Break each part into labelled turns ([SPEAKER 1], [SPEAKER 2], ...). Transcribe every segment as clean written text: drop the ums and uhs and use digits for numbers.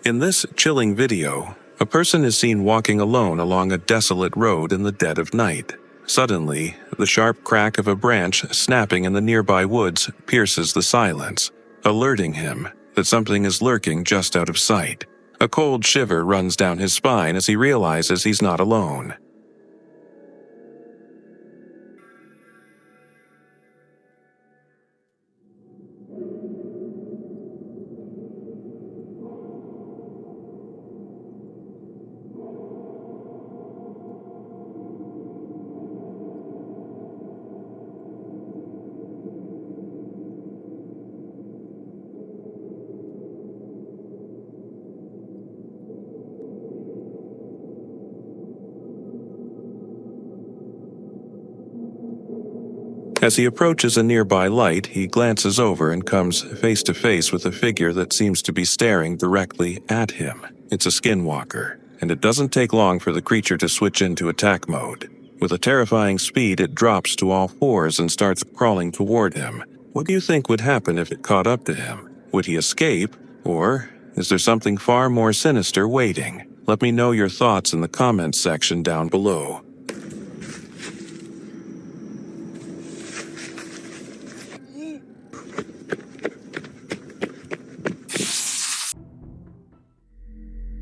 [SPEAKER 1] In this chilling video, a person is seen walking alone along a desolate road in the dead of night. Suddenly, the sharp crack of a branch snapping in the nearby woods pierces the silence, alerting him that something is lurking just out of sight. A cold shiver runs down his spine as he realizes he's not alone. As he approaches a nearby light, he glances over and comes face to face with a figure that seems to be staring directly at him. It's a Skinwalker, and it doesn't take long for the creature to switch into attack mode. With a terrifying speed, it drops to all fours and starts crawling toward him. What do you think would happen if it caught up to him? Would he escape, or is there something far more sinister waiting? Let me know your thoughts in the comments section down below.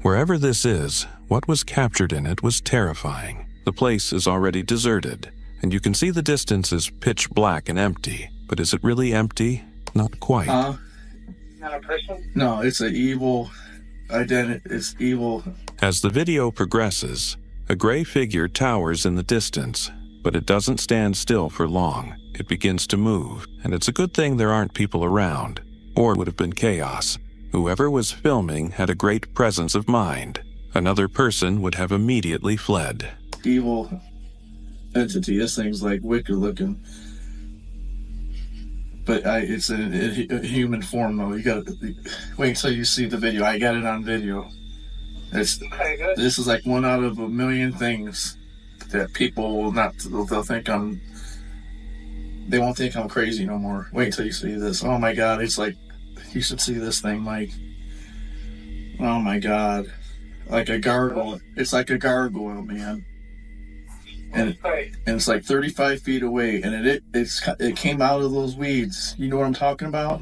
[SPEAKER 1] Wherever this is, what was captured in it was terrifying. The place is already deserted, and you can see the distance is pitch black and empty. But is it really empty? Not quite.
[SPEAKER 2] Not a person? No, it's an evil identity. It's evil.
[SPEAKER 1] As the video progresses, a gray figure towers in the distance, but it doesn't stand still for long. It begins to move, and it's a good thing there aren't people around, or it would have been chaos. Whoever was filming had a great presence of mind. Another person would have immediately fled.
[SPEAKER 2] Evil entity. This thing's like wicked looking. But it's a human form though. You gotta wait until you see the video. I got it on video. This is like one out of a million things that people will not, they'll think they won't think I'm crazy no more. Wait until you see this. Oh my God, it's like, you should see this thing, Mike. Oh my God. Like a gargoyle. It's like a gargoyle, man. And it's like 35 feet away, and it came out of those weeds. You know what I'm talking about?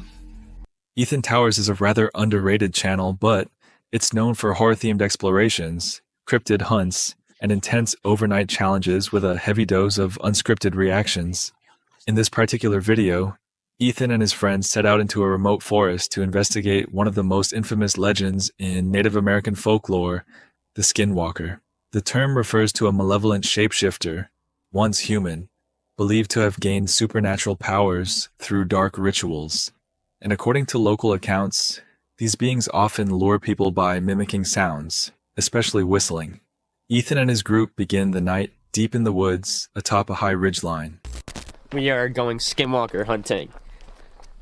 [SPEAKER 3] Ethan Towers is a rather underrated channel, but it's known for horror-themed explorations, cryptid hunts, and intense overnight challenges with a heavy dose of unscripted reactions. In this particular video, Ethan and his friends set out into a remote forest to investigate one of the most infamous legends in Native American folklore, the Skinwalker. The term refers to a malevolent shapeshifter, once human, believed to have gained supernatural powers through dark rituals. And according to local accounts, these beings often lure people by mimicking sounds, especially whistling. Ethan and his group begin the night deep in the woods atop a high ridgeline.
[SPEAKER 4] We are going Skinwalker hunting.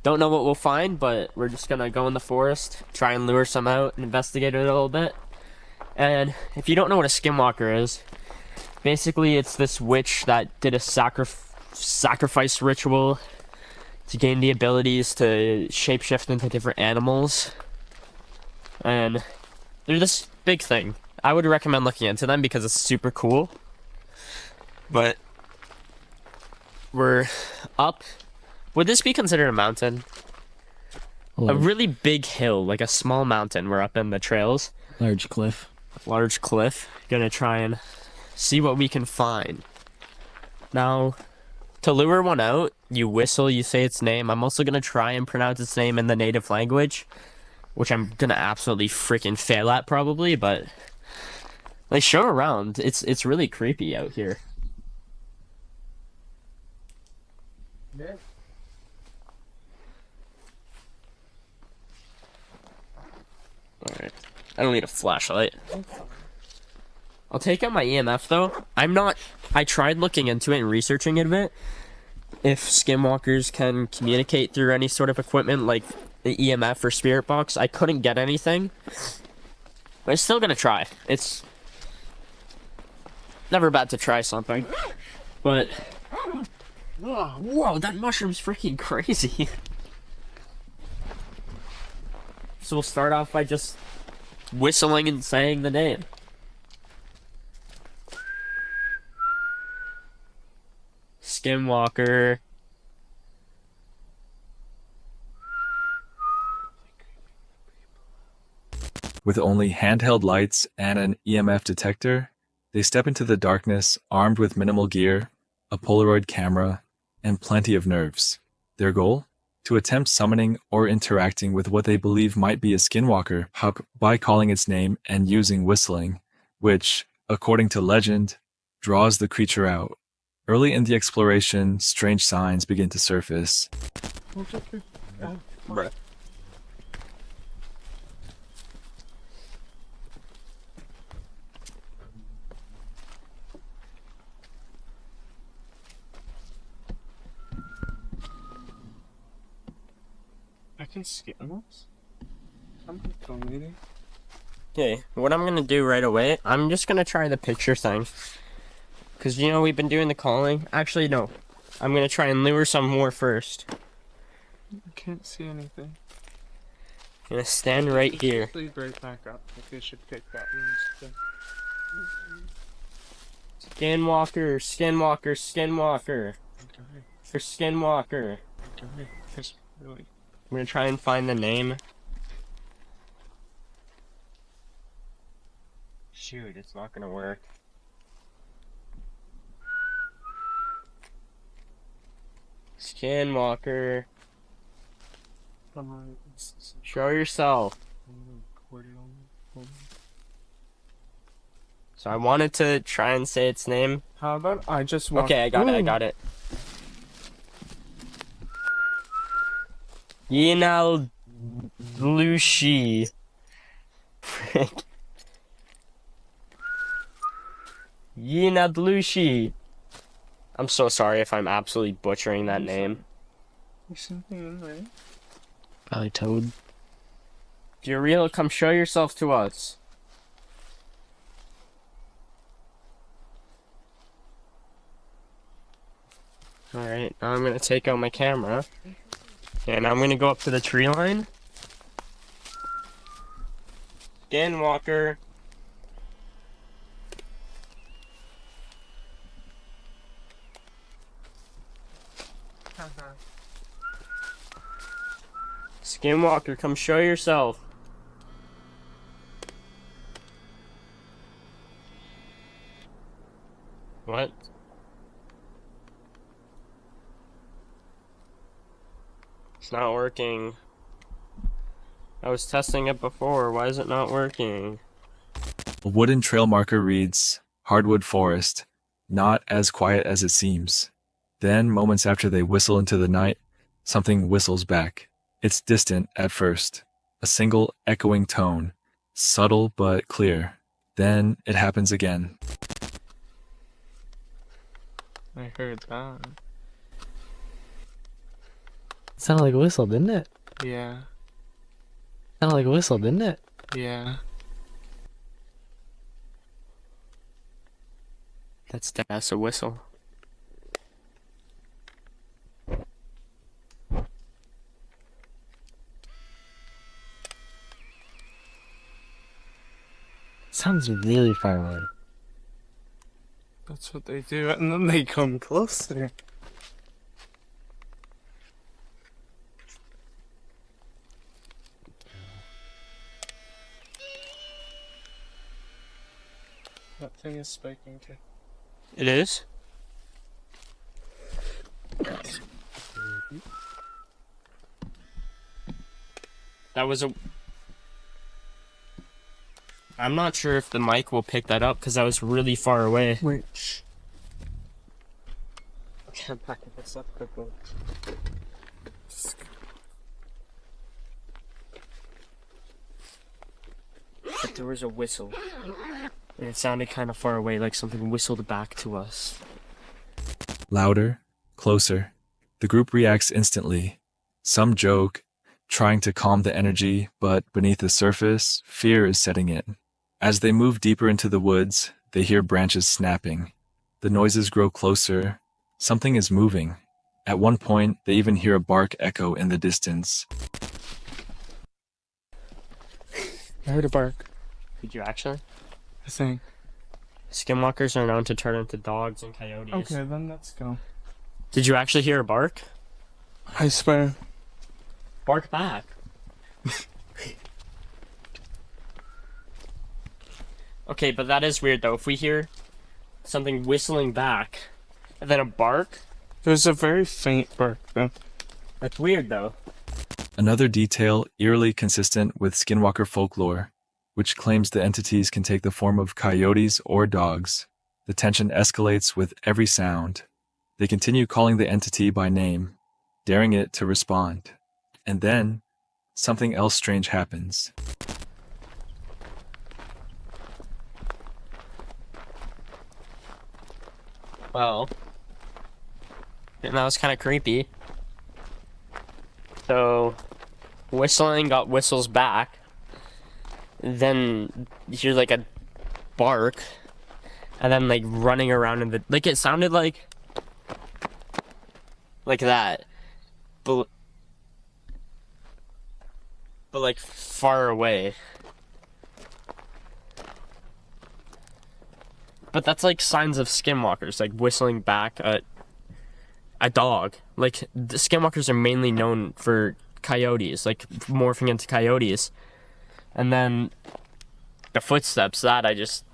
[SPEAKER 4] Don't know what we'll find, but we're just gonna go in the forest, try and lure some out, and investigate it a little bit. And if you don't know what a Skinwalker is, basically it's this witch that did a sacrifice ritual to gain the abilities to shapeshift into different animals. And they're this big thing. I would recommend looking into them because it's super cool. But we're up. Would this be considered a mountain? A really big hill, like a small mountain. We're up in the trails.
[SPEAKER 5] Large cliff.
[SPEAKER 4] Large cliff. Gonna try and see what we can find. Now, to lure one out, you whistle, you say its name. I'm also gonna try and pronounce its name in the native language, which I'm gonna absolutely freaking fail at probably, but they show around. It's really creepy out here. Yeah. Alright. I don't need a flashlight. I'll take out my EMF though. I tried looking into it and researching it a bit. If Skinwalkers can communicate through any sort of equipment like the EMF or spirit box, I couldn't get anything. But I'm still gonna try. It's never bad to try something. But whoa, that mushroom's freaking crazy. So we'll start off by just whistling and saying the name. Skinwalker.
[SPEAKER 3] With only handheld lights and an EMF detector, they step into the darkness armed with minimal gear, a Polaroid camera, and plenty of nerves. Their goal? To attempt summoning or interacting with what they believe might be a skinwalker by calling its name and using whistling, which, according to legend, draws the creature out. Early in the exploration, strange signs begin to surface.
[SPEAKER 4] Bruh.
[SPEAKER 5] I can scan this? I'm donating.
[SPEAKER 4] Okay, what I'm gonna do right away, I'm just gonna try the picture thing. Because, you know, we've been doing the calling. Actually, no. I'm gonna try and lure some more first.
[SPEAKER 5] I can't see anything.
[SPEAKER 4] I'm gonna stand right here.
[SPEAKER 5] Please right back up. I think I should pick that one instead.
[SPEAKER 4] Skinwalker, Skinwalker, Skinwalker.
[SPEAKER 5] Okay.
[SPEAKER 4] For Skinwalker.
[SPEAKER 5] Okay. It's really.
[SPEAKER 4] I'm gonna try and find the name. Shoot, it's not gonna work. Skinwalker, show yourself. So I wanted to try and say its name.
[SPEAKER 5] How about I just walk?
[SPEAKER 4] Okay, I got it. Yinal Lushi. Frick. Yinadlushi. I'm so sorry if I'm absolutely butchering that name.
[SPEAKER 5] There's something in there.
[SPEAKER 4] Probably Toad. If you're real, come show yourself to us. Alright, now I'm gonna take out my camera. And I'm gonna go up to the tree line. Skinwalker. Skinwalker, come show yourself. What? It's not working. I was testing it before. Why is it not working?
[SPEAKER 3] A wooden trail marker reads, Hardwood Forest, not as quiet as it seems. Then, moments after they whistle into the night, something whistles back. It's distant at first, a single echoing tone, subtle but clear. Then it happens again.
[SPEAKER 5] I heard that.
[SPEAKER 6] It sounded like a whistle, didn't it?
[SPEAKER 5] Yeah.
[SPEAKER 6] Sounded like a whistle, didn't it?
[SPEAKER 5] Yeah.
[SPEAKER 4] That's a whistle.
[SPEAKER 6] Sounds really far away.
[SPEAKER 5] That's what they do, and then they come closer. That thing is spiking too.
[SPEAKER 4] It is? That was a... I'm not sure if the mic will pick that up because I was really far away.
[SPEAKER 5] Wait. Okay, I'm packing this up quickly.
[SPEAKER 4] But there was a whistle. And it sounded kind of far away, like something whistled back to us.
[SPEAKER 3] Louder, closer. The group reacts instantly. Some joke, trying to calm the energy, but beneath the surface, fear is setting in. As they move deeper into the woods, they hear branches snapping. The noises grow closer. Something is moving. At one point, they even hear a bark echo in the distance.
[SPEAKER 6] I heard a bark.
[SPEAKER 4] Could you actually?
[SPEAKER 5] I think.
[SPEAKER 4] Skinwalkers are known to turn into dogs and coyotes.
[SPEAKER 5] Okay, then let's go.
[SPEAKER 4] Did you actually hear a bark?
[SPEAKER 5] I swear.
[SPEAKER 4] Bark back. Okay, but that is weird though. If we hear something whistling back and then a bark,
[SPEAKER 5] There's a very faint bark though.
[SPEAKER 4] that's weird though.
[SPEAKER 3] Another detail eerily consistent with Skinwalker folklore, which claims the entities can take the form of coyotes or dogs. The tension escalates with every sound. They continue calling the entity by name, daring it to respond. And then, something else strange happens.
[SPEAKER 4] Well, and that was kind of creepy. So, whistling got whistles back. Then you hear like a bark, and then like running around in the like it sounded like that, but like far away. But that's like signs of skinwalkers, like whistling back at a dog. Like the skinwalkers are mainly known for coyotes, like morphing into coyotes. And then the footsteps, that I just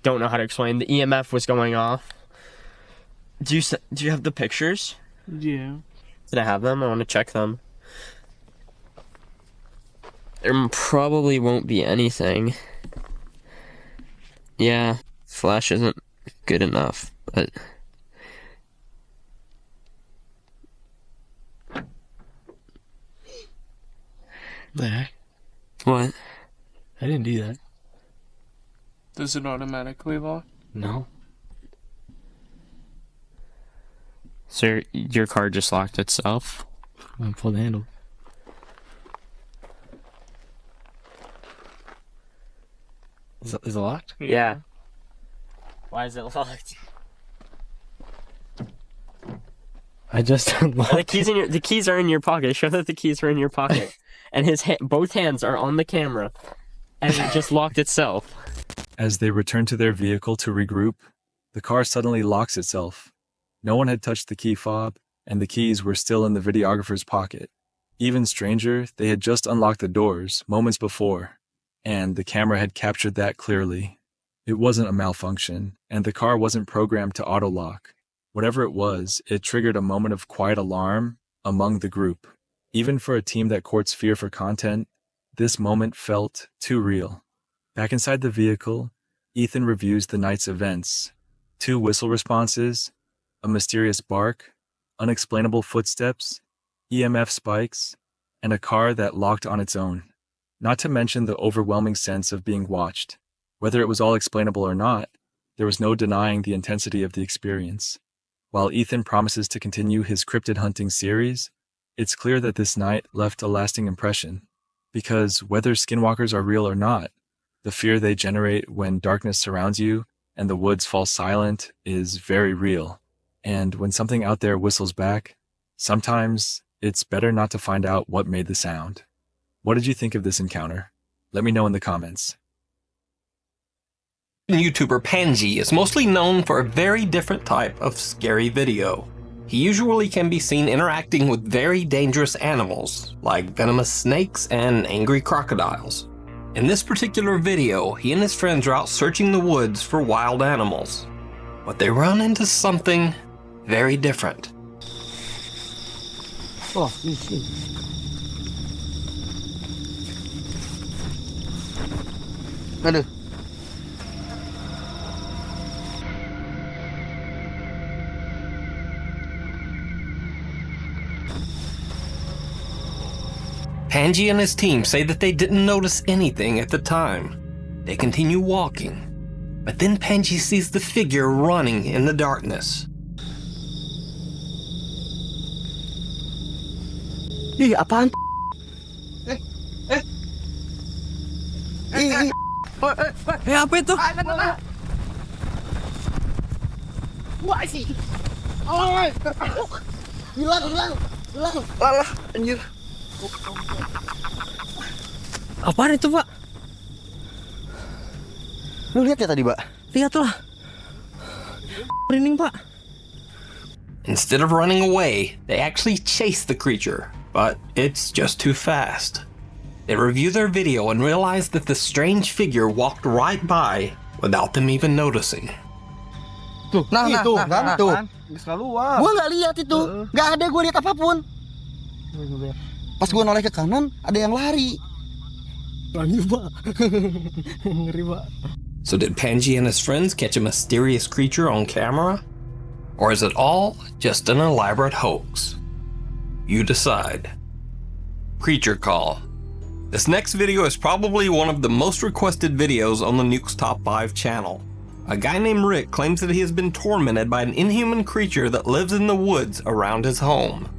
[SPEAKER 4] don't know how to explain. The EMF was going off. Do you have the pictures?
[SPEAKER 5] Yeah.
[SPEAKER 4] Did I have them? I want to check them. There probably won't be anything. Yeah, flash isn't good enough, but...
[SPEAKER 6] The heck?
[SPEAKER 4] What?
[SPEAKER 6] I didn't do that.
[SPEAKER 5] Does it automatically lock?
[SPEAKER 6] No.
[SPEAKER 4] So your car just locked itself?
[SPEAKER 6] I pulled the handle. Is it locked?
[SPEAKER 4] Yeah. Why is it locked?
[SPEAKER 6] I just unlocked
[SPEAKER 4] The keys are in your pocket. Show that the keys are in your pocket. And both hands are on the camera. And it just locked itself.
[SPEAKER 3] As they return to their vehicle to regroup, the car suddenly locks itself. No one had touched the key fob, and the keys were still in the videographer's pocket. Even stranger, they had just unlocked the doors moments before, and the camera had captured that clearly. It wasn't a malfunction, and the car wasn't programmed to auto-lock. Whatever it was, it triggered a moment of quiet alarm among the group. Even for a team that courts fear for content, this moment felt too real. Back inside the vehicle, Ethan reviews the night's events. 2 whistle responses, a mysterious bark, unexplainable footsteps, EMF spikes, and a car that locked on its own. Not to mention the overwhelming sense of being watched. Whether it was all explainable or not, there was no denying the intensity of the experience. While Ethan promises to continue his cryptid hunting series, it's clear that this night left a lasting impression. Because whether skinwalkers are real or not, the fear they generate when darkness surrounds you and the woods fall silent is very real. And when something out there whistles back, sometimes it's better not to find out what made the sound. What did you think of this encounter? Let me know in the comments.
[SPEAKER 7] YouTuber Panji is mostly known for a very different type of scary video. He usually can be seen interacting with very dangerous animals, like venomous snakes and angry crocodiles. In this particular video, he and his friends are out searching the woods for wild animals. But they run into something very different.
[SPEAKER 6] Oh, shit. Aduh.
[SPEAKER 7] Panji and his team say that they didn't notice anything at the time. They continue walking, but then Panji sees the figure running in the darkness.
[SPEAKER 6] Ih, apaan? Apa itu? Alah, anjir. Apaan itu, Pak? Lu lihat ya tadi, Pak?
[SPEAKER 8] Lihatlah. Merinding, Pak.
[SPEAKER 7] Instead of running away, they actually chase the creature, but it's just too fast. They review their video and realize that the strange figure walked right by without them even noticing.
[SPEAKER 6] Tuh, nah, tuh.
[SPEAKER 5] Keluar.
[SPEAKER 6] Gua nggak lihat itu, nggak ada gua lihat apapun. Pas gua noleh ke kanan, ada yang lari.
[SPEAKER 8] Lagi, Pak. Ngeri, Pak.
[SPEAKER 7] So did Panji and his friends catch a mysterious creature on camera? Or is it all just an elaborate hoax? You decide. Creature Call. This next video is probably one of the most requested videos on the Nuke's Top 5 channel. A guy named Rick claims that he has been tormented by an inhuman creature that lives in the woods around his home.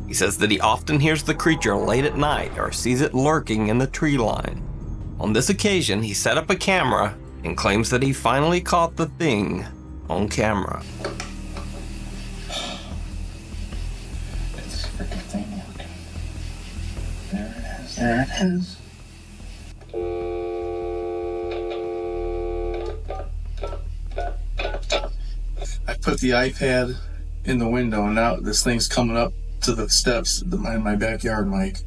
[SPEAKER 7] He says that he often hears the creature late at night or sees it lurking in the tree line. On this occasion, he set up a camera and claims that he finally caught the thing on camera.
[SPEAKER 2] It's a freaking thing. There it is. There it is. I put the iPad in the window, and now this thing's coming up to the steps in my backyard, Mike.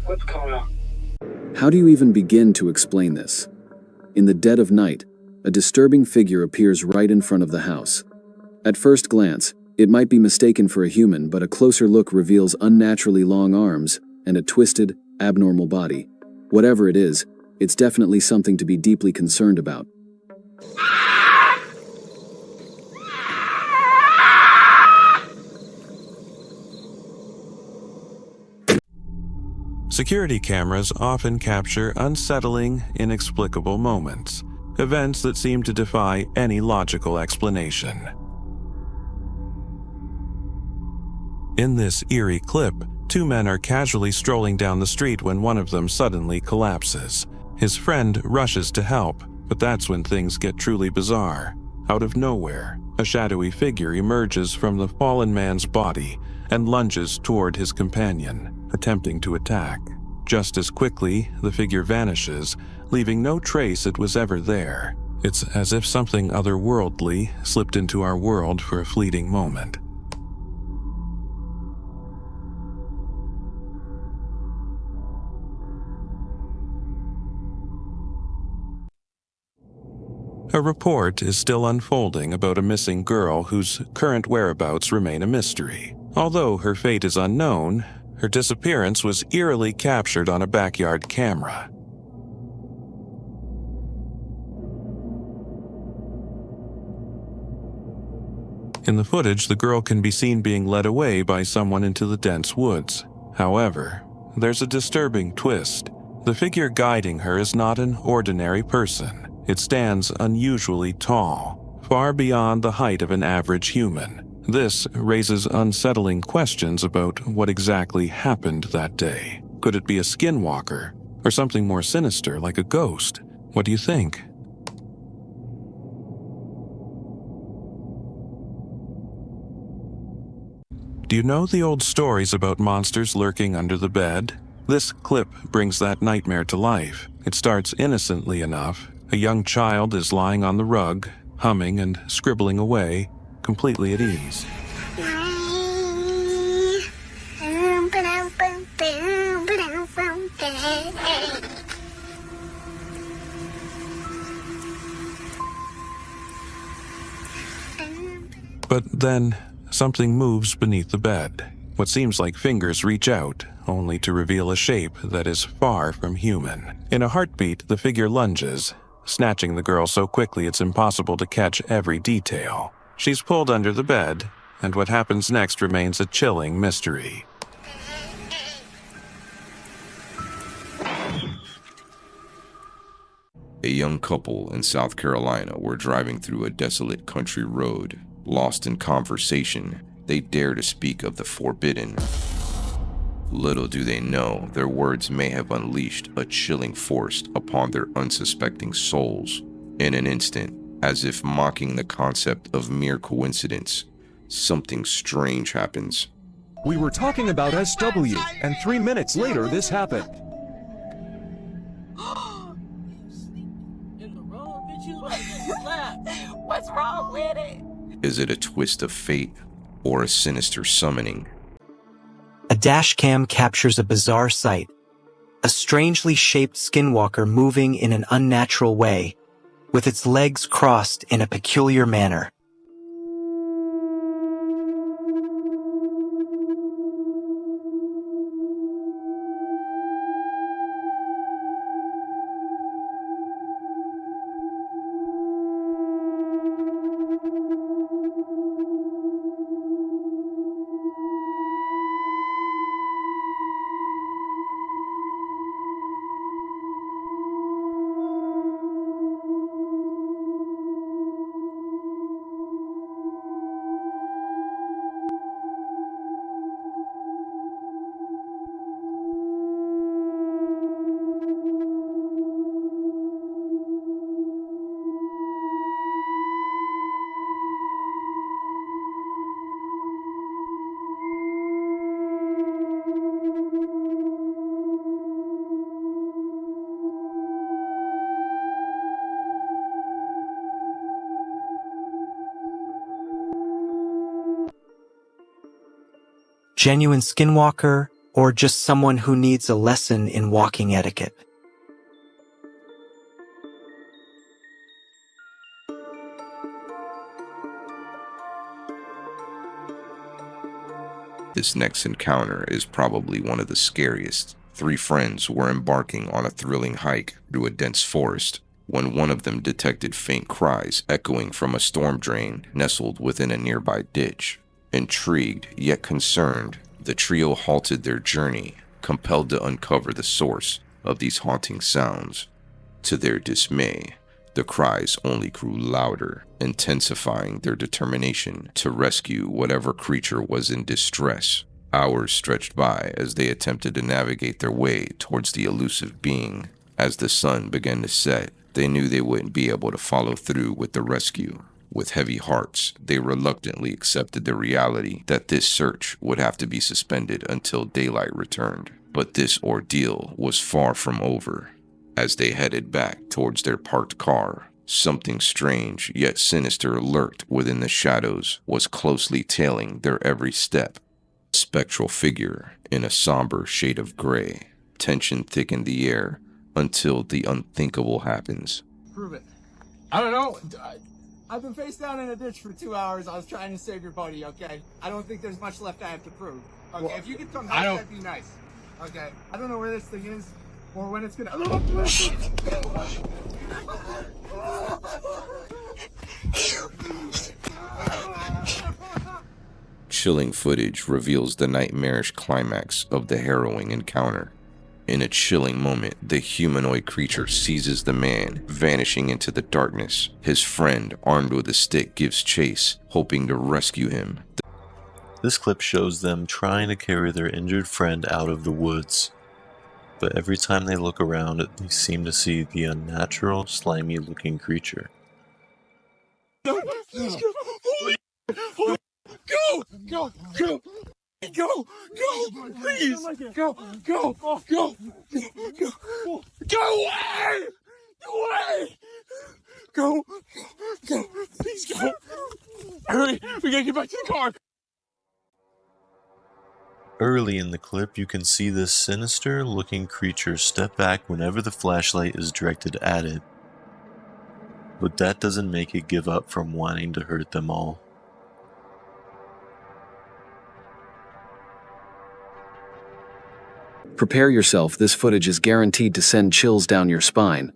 [SPEAKER 2] What's coming up?
[SPEAKER 9] How do you even begin to explain this? In the dead of night, a disturbing figure appears right in front of the house. At first glance, it might be mistaken for a human, but a closer look reveals unnaturally long arms and a twisted, abnormal body. Whatever it is, it's definitely something to be deeply concerned about.
[SPEAKER 1] Security cameras often capture unsettling, inexplicable moments, events that seem to defy any logical explanation. In this eerie clip, two men are casually strolling down the street when one of them suddenly collapses. His friend rushes to help, but that's when things get truly bizarre. Out of nowhere, a shadowy figure emerges from the fallen man's body and lunges toward his companion, attempting to attack. Just as quickly, the figure vanishes, leaving no trace it was ever there. It's as if something otherworldly slipped into our world for a fleeting moment. A report is still unfolding about a missing girl whose current whereabouts remain a mystery. Although her fate is unknown, her disappearance was eerily captured on a backyard camera. In the footage, the girl can be seen being led away by someone into the dense woods. However, there's a disturbing twist. The figure guiding her is not an ordinary person. It stands unusually tall, far beyond the height of an average human. This raises unsettling questions about what exactly happened that day. Could it be a skinwalker, or something more sinister like a ghost? What do you think? Do you know the old stories about monsters lurking under the bed? This clip brings that nightmare to life. It starts innocently enough. A young child is lying on the rug, humming and scribbling away, completely at ease. But then, something moves beneath the bed. What seems like fingers reach out, only to reveal a shape that is far from human. In a heartbeat, the figure lunges, snatching the girl so quickly it's impossible to catch every detail. She's pulled under the bed, and what happens next remains a chilling mystery.
[SPEAKER 10] A young couple in South Carolina were driving through a desolate country road. Lost in conversation, they dare to speak of the forbidden. Little do they know, their words may have unleashed a chilling force upon their unsuspecting souls. In an instant, as if mocking the concept of mere coincidence, something strange happens.
[SPEAKER 11] We were talking about SW, and 3 minutes later this happened.
[SPEAKER 8] In the road.
[SPEAKER 12] What's wrong with it?
[SPEAKER 10] Is it a twist of fate or a sinister summoning?
[SPEAKER 13] A dash cam captures a bizarre sight. A strangely shaped skinwalker moving in an unnatural way, with its legs crossed in a peculiar manner. Genuine skinwalker, or just someone who needs a lesson in walking etiquette?
[SPEAKER 10] This next encounter is probably one of the scariest. 3 friends were embarking on a thrilling hike through a dense forest when one of them detected faint cries echoing from a storm drain nestled within a nearby ditch. Intrigued yet concerned, the trio halted their journey, compelled to uncover the source of these haunting sounds. To their dismay, the cries only grew louder, intensifying their determination to rescue whatever creature was in distress. Hours stretched by as they attempted to navigate their way towards the elusive being. As the sun began to set, they knew they wouldn't be able to follow through with the rescue. With heavy hearts, they reluctantly accepted the reality that this search would have to be suspended until daylight returned. But this ordeal was far from over. As they headed back towards their parked car, something strange yet sinister lurked within the shadows, was closely tailing their every step. A spectral figure in a somber shade of gray. Tension thickened the air until the unthinkable happens.
[SPEAKER 14] Prove it. I don't know. I've been face down in a ditch for 2 hours. I was trying to save your buddy, okay? I don't think there's much left I have to prove. Okay, well, if you could come help, that'd be nice. Okay, I don't know where this thing is or when it's gonna...
[SPEAKER 10] Chilling footage reveals the nightmarish climax of the harrowing encounter. In a chilling moment, the humanoid creature seizes the man, vanishing into the darkness. His friend, armed with a stick, gives chase, hoping to rescue him.
[SPEAKER 15] This clip shows them trying to carry their injured friend out of the woods. But every time they look around, they seem to see the unnatural, slimy-looking creature.
[SPEAKER 14] Go! Go! Go! Go! Go! Please! Go! Go! Go! Go! Go away! Go away! Go! Go! Please go! Hurry! We gotta get back to the car!
[SPEAKER 15] Early in the clip, you can see this sinister-looking creature step back whenever the flashlight is directed at it. But that doesn't make it give up from wanting to hurt them all.
[SPEAKER 9] Prepare yourself, this footage is guaranteed to send chills down your spine.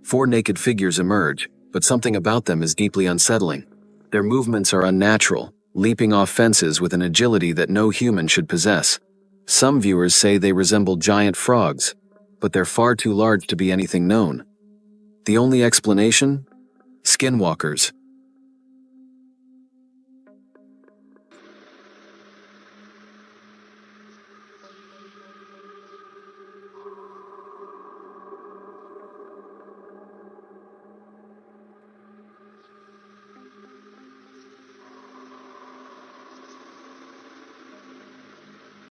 [SPEAKER 9] 4 naked figures emerge, but something about them is deeply unsettling. Their movements are unnatural, leaping off fences with an agility that no human should possess. Some viewers say they resemble giant frogs, but they're far too large to be anything known. The only explanation? Skinwalkers,